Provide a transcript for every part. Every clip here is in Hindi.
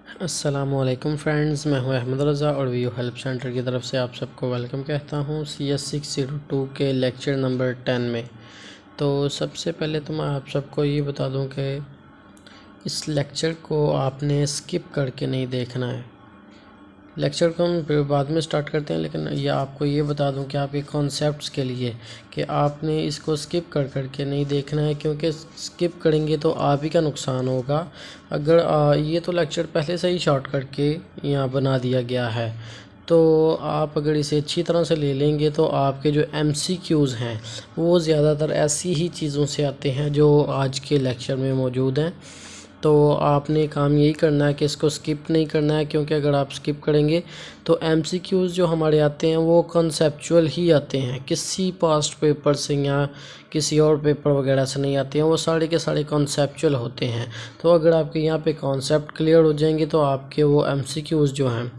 अस्सलामुअलैकुम फ्रेंड्स, मैं हूं अहमद रज़ा और व्यू हेल्प सेंटर की तरफ से आप सबको वेलकम कहता हूं CS602 के लेक्चर नंबर 10 में। तो सबसे पहले तो मैं आप सबको ये बता दूं कि इस लेक्चर को आपने स्किप करके नहीं देखना है। लेक्चर को हम फिर बाद में स्टार्ट करते हैं, लेकिन ये आपको ये बता दूं कि आपके कॉन्सेप्ट्स के लिए कि आपने इसको स्किप कर करके नहीं देखना है, क्योंकि स्किप करेंगे तो आप ही का नुकसान होगा। अगर ये तो लेक्चर पहले से ही शॉर्ट करके यहाँ बना दिया गया है, तो आप अगर इसे अच्छी तरह से ले लेंगे तो आपके जो MCQs हैं वो ज़्यादातर ऐसी ही चीज़ों से आते हैं जो आज के लेक्चर में मौजूद हैं। तो आपने काम यही करना है कि इसको स्किप नहीं करना है, क्योंकि अगर आप स्किप करेंगे तो MCQs जो हमारे आते हैं वो कॉन्सेप्चुअल ही आते हैं, किसी पास्ट पेपर से या किसी और पेपर वगैरह से नहीं आते हैं, वो सारे के सारे कॉन्सेप्चुअल होते हैं। तो अगर आपके यहाँ पे कॉन्सेप्ट क्लियर हो जाएंगे तो आपके वो MCQs जो हैं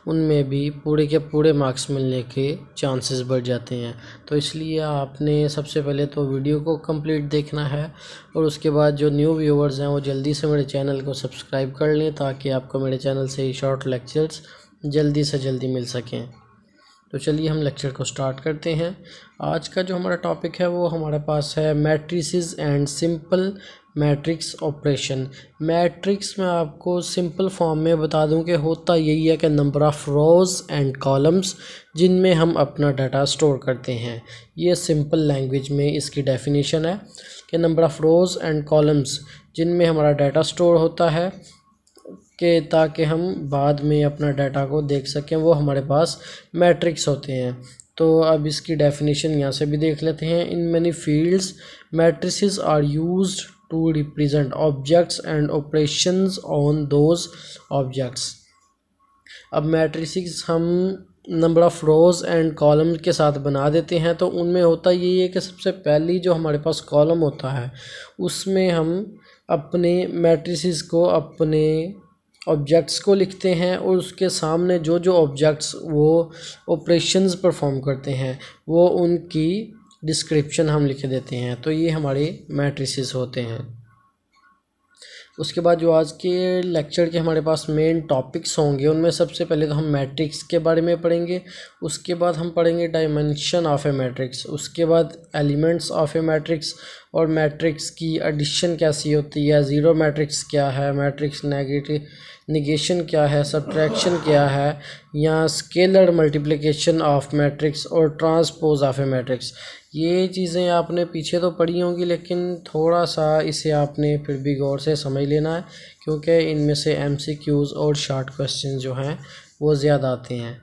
उनमें भी पूरे के पूरे मार्क्स मिलने के चांसेस बढ़ जाते हैं। तो इसलिए आपने सबसे पहले तो वीडियो को कंप्लीट देखना है, और उसके बाद जो न्यू व्यूअर्स हैं वो जल्दी से मेरे चैनल को सब्सक्राइब कर लें, ताकि आपको मेरे चैनल से शॉर्ट लेक्चर्स जल्दी से जल्दी मिल सकें। तो चलिए हम लेक्चर को स्टार्ट करते हैं। आज का जो हमारा टॉपिक है वो हमारे पास है matrices and simple matrix operation. Matrix में आपको सिंपल फॉर्म में बता दूं कि होता यही है कि number of rows and columns जिनमें हम अपना डाटा स्टोर करते हैं। ये सिंपल लैंग्वेज में इसकी डेफिनेशन है कि number of rows and columns जिनमें हमारा डाटा स्टोर होता है कि ताकि हम बाद में अपना डाटा को देख सकें, वो हमारे पास मैट्रिक्स होते हैं। तो अब इसकी डेफिनेशन यहाँ से भी देख लेते हैं। In many fields matrices are used to represent objects and operations on those objects. अब मैट्रिसेस हम number of rows and column के साथ बना देते हैं, तो उनमें होता यही है कि सबसे पहली जो हमारे पास कॉलम होता है उसमें हम अपने मैट्रिसेस को, अपने ऑब्जेक्ट्स को लिखते हैं, और उसके सामने जो जो ऑब्जेक्ट्स वो ऑपरेशंस परफॉर्म करते हैं वो उनकी डिस्क्रिप्शन हम लिख देते हैं। तो ये हमारे मैट्रिसेस होते हैं। उसके बाद जो आज के लेक्चर के हमारे पास मेन टॉपिक्स होंगे उनमें सबसे पहले तो हम मैट्रिक्स के बारे में पढ़ेंगे। उसके बाद हम पढ़ेंगे डायमेंशन ऑफ ए मैट्रिक्स, उसके बाद एलिमेंट्स ऑफ ए मैट्रिक्स, और मैट्रिक्स की एडिशन कैसी होती है, ज़ीरो मैट्रिक्स क्या है, मैट्रिक्स नेगेशन क्या है, सब्ट्रैक्शन क्या है, या स्केलर मल्टीप्लिकेशन ऑफ मैट्रिक्स और ट्रांसपोज ऑफ ए मैट्रिक्स। ये चीज़ें आपने पीछे तो पढ़ी होंगी, लेकिन थोड़ा सा इसे आपने फिर भी गौर से समझ लेना है, क्योंकि इनमें से MCQs और शॉर्ट क्वेश्चन जो हैं वो ज़्यादा आते हैं।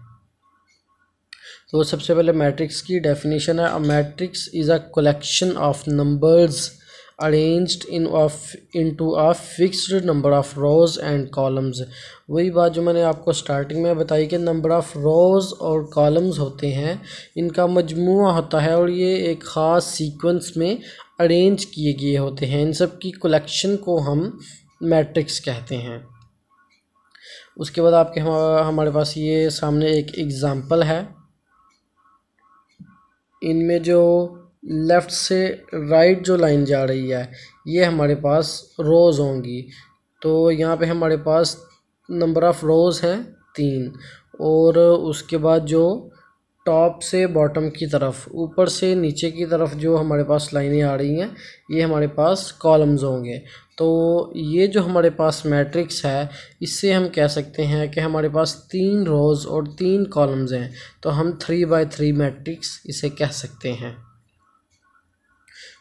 तो सबसे पहले मैट्रिक्स की डेफिनेशन है। A matrix is a collection of numbers arranged into a fixed number of rows and columns. वही बात जो मैंने आपको स्टार्टिंग में बताई कि नंबर ऑफ़ रोज़ और कॉलम्स होते हैं, इनका मजमूआ होता है, और ये एक ख़ास सीक्वेंस में अरेंज किए गए होते हैं। इन सब की कलेक्शन को हम मैट्रिक्स कहते हैं। उसके बाद आपके हमारे पास ये सामने एक एग्ज़ाम्पल है। इनमें जो लेफ़्ट से राइट जो लाइन जा रही है ये हमारे पास रोज़ होंगी। तो यहाँ पे हमारे पास नंबर ऑफ़ रोज़ हैं 3, और उसके बाद जो टॉप से बॉटम की तरफ, ऊपर से नीचे की तरफ जो हमारे पास लाइनें आ रही हैं ये हमारे पास कॉलम्स होंगे। तो ये जो हमारे पास मैट्रिक्स है इससे हम कह सकते हैं कि हमारे पास 3 रोज़ और 3 कॉलम्स हैं, तो हम 3x3 मैट्रिक्स इसे कह सकते हैं।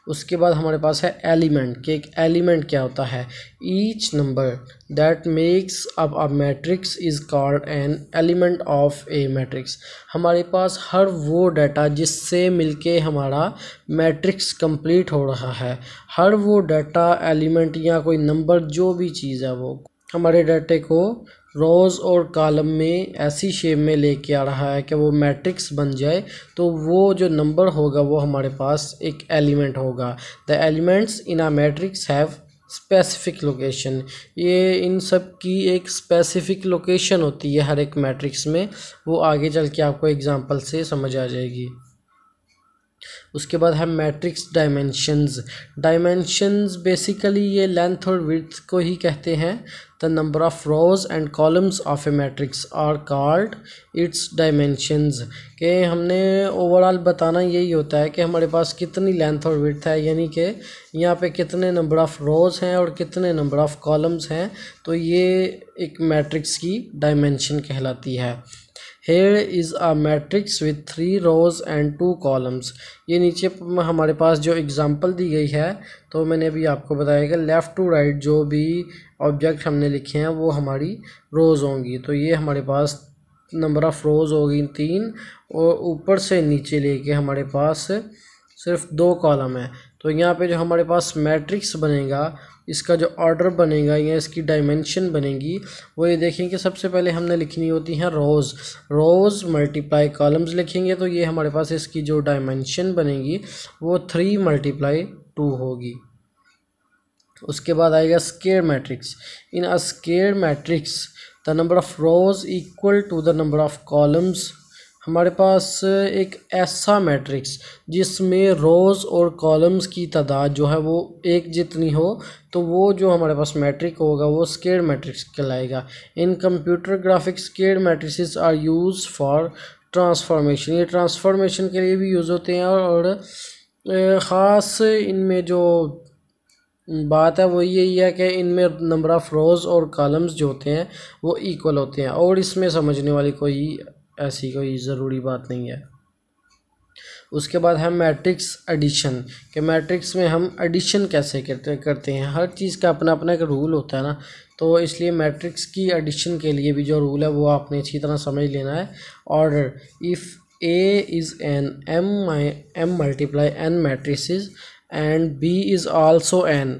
उसके बाद हमारे पास है एलिमेंट, कि एक एलिमेंट क्या होता है। Each number that makes up a matrix is called an element of a matrix. हमारे पास हर वो डाटा जिससे मिलके हमारा मैट्रिक्स कंप्लीट हो रहा है, हर वो डाटा एलिमेंट या कोई नंबर जो भी चीज़ है वो हमारे डाटे को रोज़ और कॉलम में ऐसी शेप में लेके आ रहा है कि वो मैट्रिक्स बन जाए, तो वो जो नंबर होगा वो हमारे पास एक एलिमेंट होगा। The elements in a matrix have specific location. ये इन सब की एक स्पेसिफिक लोकेशन होती है हर एक मैट्रिक्स में, वो आगे चल के आपको एग्जांपल से समझ आ जाएगी। उसके बाद है मैट्रिक्स डायमेंशंस। डायमेंशंस बेसिकली ये लेंथ और विड्थ को ही कहते हैं, the number of rows and columns of a matrix are called its dimensions. के हमने ओवरऑल बताना यही होता है कि हमारे पास कितनी लेंथ और विड्थ है, यानी कि यहाँ पे कितने नंबर ऑफ रोज हैं और कितने नंबर ऑफ कॉलम्स हैं, तो ये एक मैट्रिक्स की डायमेंशन कहलाती है। Here is a matrix with 3 rows and 2 columns। ये नीचे हमारे पास जो एग्जांपल दी गई है, तो मैंने अभी आपको बताया कि लेफ़्ट टू राइट जो भी ऑब्जेक्ट हमने लिखे हैं वो हमारी रोज़ होंगी। तो ये हमारे पास नंबर ऑफ़ रोज़ होगी 3 और ऊपर से नीचे लेके हमारे पास सिर्फ 2 कॉलम है। तो यहाँ पे जो हमारे पास मैट्रिक्स बनेगा, इसका जो ऑर्डर बनेगा या इसकी डायमेंशन बनेगी, वो ये देखेंगे सबसे पहले हमने लिखनी होती हैं रोज़ मल्टीप्लाई कॉलम्स लिखेंगे, तो ये हमारे पास इसकी जो डायमेंशन बनेगी वो 3 × 2 होगी। उसके बाद आएगा square matrix. In a square matrix the number of rows equal to the number of columns. हमारे पास एक ऐसा मैट्रिक्स जिसमें रोज़ और कॉलम्स की तादाद जो है वो एक जितनी हो, तो वो जो हमारे पास मैट्रिक होगा वो स्क्वायर मैट्रिक्स कहलाएगा। In computer graphics square matrices are use for transformation. ये ट्रांसफॉर्मेशन के लिए भी यूज़ होते हैं और ख़ास इनमें जो बात है वो यही है कि इनमें नंबर ऑफ़ रोज़ और कॉलम्स जो होते हैं वो इक्वल होते हैं, और इसमें समझने वाली कोई ऐसी कोई ज़रूरी बात नहीं है। उसके बाद है मैट्रिक्स एडिशन, कि मैट्रिक्स में हम एडिशन कैसे करते हैं। हर चीज़ का अपना अपना एक रूल होता है ना, तो इसलिए मैट्रिक्स की एडिशन के लिए भी जो रूल है वो आपने अच्छी तरह समझ लेना है। Order, if A is an m multiply n matrices and b is also n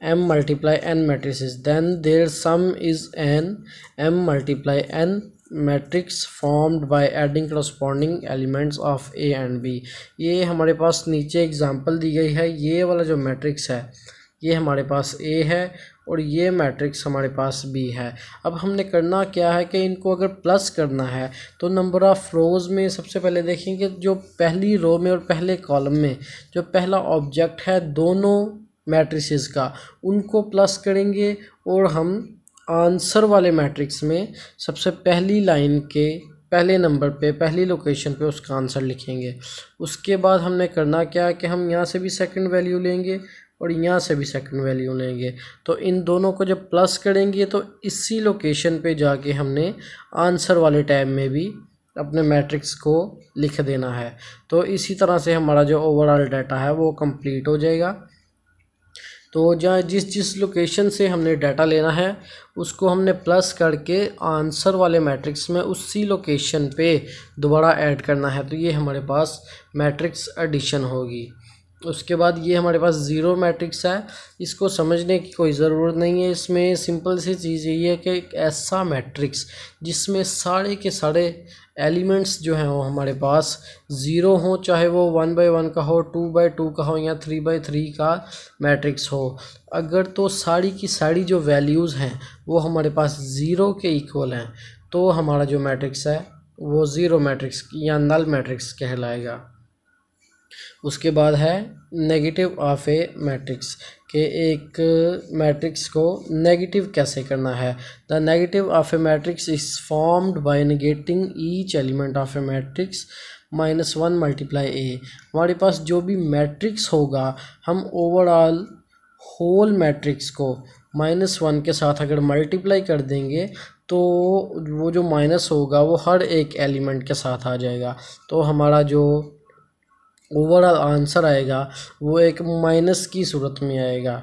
m multiply n matrices, then their sum is an m multiply n matrix formed by adding corresponding elements of A and B. ये हमारे पास नीचे एग्जांपल दी गई है। ये वाला जो मैट्रिक्स है ये हमारे पास ए है और ये मैट्रिक्स हमारे पास बी है। अब हमने करना क्या है कि इनको अगर प्लस करना है तो नंबर ऑफ़ रोज़ में सबसे पहले देखेंगे जो पहली रो में और पहले कॉलम में जो पहला ऑब्जेक्ट है दोनों मैट्रिसेस का, उनको प्लस करेंगे और हम आंसर वाले मैट्रिक्स में सबसे पहली लाइन के पहले नंबर पे पहली लोकेशन पे उसका आंसर लिखेंगे। उसके बाद हमने करना क्या है कि हम यहाँ से भी सेकंड वैल्यू लेंगे और यहाँ से भी सेकंड वैल्यू लेंगे, तो इन दोनों को जब प्लस करेंगे तो इसी लोकेशन पे जाके हमने आंसर वाले टाइम में भी अपने मैट्रिक्स को लिख देना है। तो इसी तरह से हमारा जो ओवरऑल डाटा है वो कंप्लीट हो जाएगा। तो जहाँ जिस लोकेशन से हमने डाटा लेना है उसको हमने प्लस करके आंसर वाले मैट्रिक्स में उसी लोकेशन पे दोबारा ऐड करना है, तो ये हमारे पास मैट्रिक्स एडिशन होगी। उसके बाद ये हमारे पास ज़ीरो मैट्रिक्स है, इसको समझने की कोई ज़रूरत नहीं है। इसमें सिंपल सी चीज़ यही है कि एक ऐसा मैट्रिक्स जिसमें सारे के सारे एलिमेंट्स जो हैं वो हमारे पास ज़ीरो हों, चाहे वो 1/1 का हो, 2/2 का हो या 3/3 का मैट्रिक्स हो, अगर तो सारी की सारी जो वैल्यूज़ हैं वो हमारे पास ज़ीरो के इक्वल हैं तो हमारा जो मैट्रिक्स है वो ज़ीरो मैट्रिक्स या नल मैट्रिक्स कहलाएगा। उसके बाद है नेगेटिव ऑफ ए मैट्रिक्स, के एक मैट्रिक्स को नेगेटिव कैसे करना है। The negative of a matrix is formed by negating each element of a matrix -1 multiply A. हमारे पास जो भी मैट्रिक्स होगा हम ओवरऑल होल मैट्रिक्स को -1 के साथ अगर मल्टीप्लाई कर देंगे तो वो जो माइनस होगा वो हर एक एलिमेंट के साथ आ जाएगा, तो हमारा जो ओवरऑल आंसर आएगा वो एक माइनस की सूरत में आएगा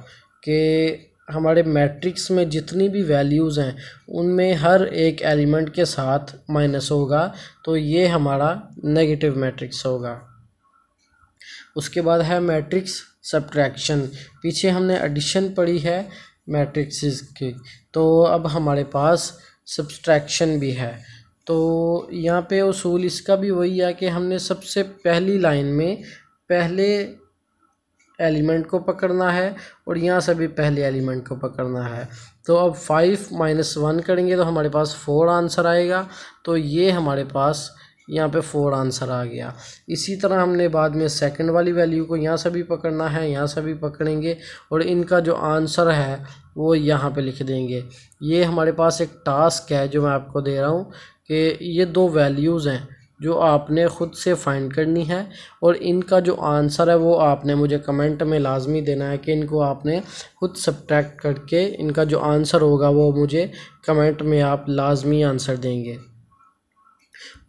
कि हमारे मैट्रिक्स में जितनी भी वैल्यूज़ हैं उनमें हर एक एलिमेंट के साथ माइनस होगा, तो ये हमारा नेगेटिव मैट्रिक्स होगा। उसके बाद है मैट्रिक्स सब्ट्रैक्शन। पीछे हमने एडिशन पढ़ी है मैट्रिक्स की, तो अब हमारे पास सब्ट्रैक्शन भी है। तो यहाँ पे उसूल इसका भी वही है कि हमने सबसे पहली लाइन में पहले एलिमेंट को पकड़ना है और यहाँ से भी पहले एलिमेंट को पकड़ना है। तो अब 5 - 1 करेंगे तो हमारे पास 4 आंसर आएगा, तो ये हमारे पास यहाँ पे 4 आंसर आ गया। इसी तरह हमने बाद में सेकंड वाली वैल्यू को यहाँ से भी पकड़ना है, यहाँ से भी पकड़ेंगे और इनका जो आंसर है वो यहाँ पे लिख देंगे। ये हमारे पास एक टास्क है जो मैं आपको दे रहा हूँ कि ये 2 वैल्यूज़ हैं जो आपने ख़ुद से फाइंड करनी है और इनका जो आंसर है वो आपने मुझे कमेंट में लाजमी देना है कि इनको आपने खुद सब्ट्रैक्ट करके इनका जो आंसर होगा वो मुझे कमेंट में आप लाजमी आंसर देंगे।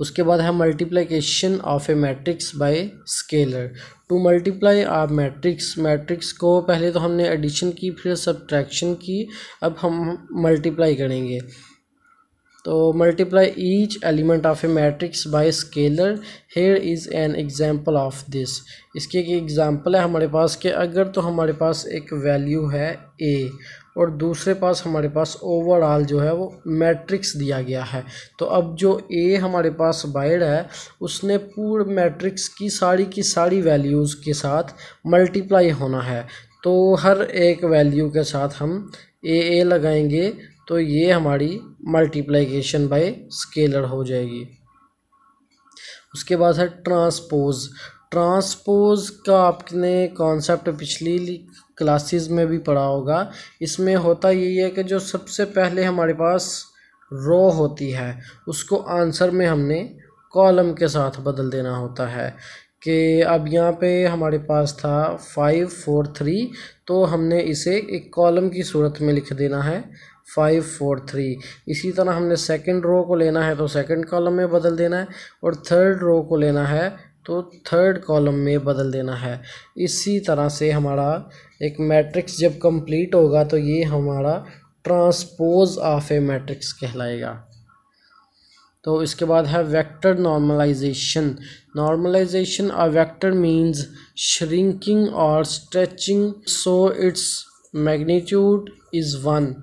उसके बाद है multiplication of a matrix by scalar. To multiply a matrix को पहले तो हमने एडिशन की, फिर सब्ट्रैक्शन की, अब हम मल्टीप्लाई करेंगे। तो multiply each element of a matrix by scalar, here is an example of this. इसकी एक एग्जांपल है हमारे पास कि अगर तो हमारे पास एक वैल्यू है a और दूसरे पास हमारे पास ओवरऑल जो है वो मैट्रिक्स दिया गया है, तो अब जो a हमारे पास बाहर है उसने पूरे मैट्रिक्स की सारी वैल्यूज़ के साथ मल्टीप्लाई होना है। तो हर एक वैल्यू के साथ हम a लगाएंगे तो ये हमारी मल्टीप्लिकेशन बाय स्केलर हो जाएगी। उसके बाद है ट्रांसपोज का आपने कॉन्सेप्ट पिछली क्लासेस में भी पढ़ा होगा। इसमें होता यही है कि जो सबसे पहले हमारे पास रो होती है उसको आंसर में हमने कॉलम के साथ बदल देना होता है कि अब यहाँ पे हमारे पास था 5 4 3, तो हमने इसे एक कॉलम की सूरत में लिख देना है 5 4 3। इसी तरह हमने सेकंड रो को लेना है तो सेकंड कॉलम में बदल देना है और थर्ड रो को लेना है तो थर्ड कॉलम में बदल देना है। इसी तरह से हमारा एक मैट्रिक्स जब कंप्लीट होगा तो ये हमारा ट्रांसपोज ऑफ ए मैट्रिक्स कहलाएगा। तो इसके बाद है vector normalization. A vector means shrinking और stretching so its magnitude is 1।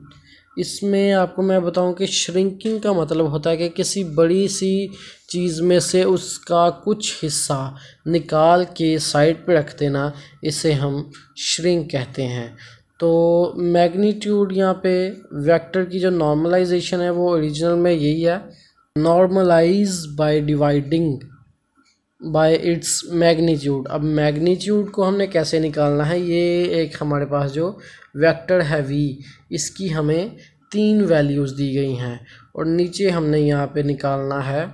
इसमें आपको मैं बताऊं कि श्रिंकिंग का मतलब होता है कि किसी बड़ी सी चीज़ में से उसका कुछ हिस्सा निकाल के साइड पे रख देना, इसे हम श्रिंक कहते हैं। तो मैग्नीट्यूड यहाँ पे वेक्टर की जो नॉर्मलाइजेशन है वो ओरिजिनल में यही है, normalise by dividing by its magnitude. अब मैग्नीट्यूड को हमने कैसे निकालना है, ये एक हमारे पास जो वेक्टर है v, इसकी हमें 3 वैल्यूज़ दी गई हैं और नीचे हमने यहाँ पे निकालना है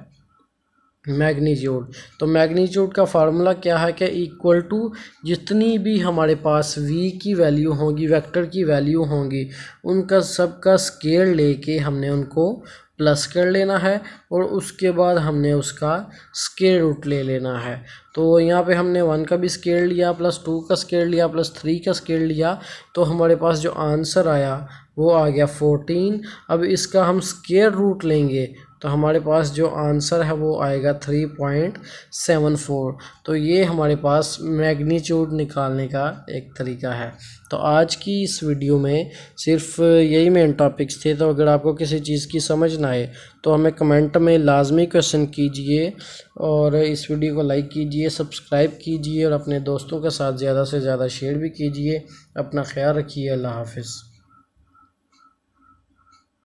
मैग्नीट्यूड। तो मैग्नीट्यूड का फार्मूला क्या है कि इक्वल टू जितनी भी हमारे पास v की वैल्यू होगी, वेक्टर की वैल्यू होंगी, उनका सबका स्केल लेके हमने उनको प्लस कर लेना है और उसके बाद हमने उसका स्केल रूट ले लेना है। तो यहाँ पे हमने 1 का भी स्केल लिया, प्लस 2 का स्केल लिया, प्लस 3 का स्केल लिया, तो हमारे पास जो आंसर आया वो आ गया 14। अब इसका हम स्केल रूट लेंगे तो हमारे पास जो आंसर है वो आएगा 3.74। तो ये हमारे पास मैग्नीट्यूड निकालने का एक तरीका है। तो आज की इस वीडियो में सिर्फ यही मेन टॉपिक्स थे। तो अगर आपको किसी चीज़ की समझ ना आए तो हमें कमेंट में लाजमी क्वेश्चन कीजिए और इस वीडियो को लाइक कीजिए, सब्सक्राइब कीजिए और अपने दोस्तों के साथ ज़्यादा से ज़्यादा शेयर भी कीजिए। अपना ख्याल रखिए। अल्लाह हाफ़िज़।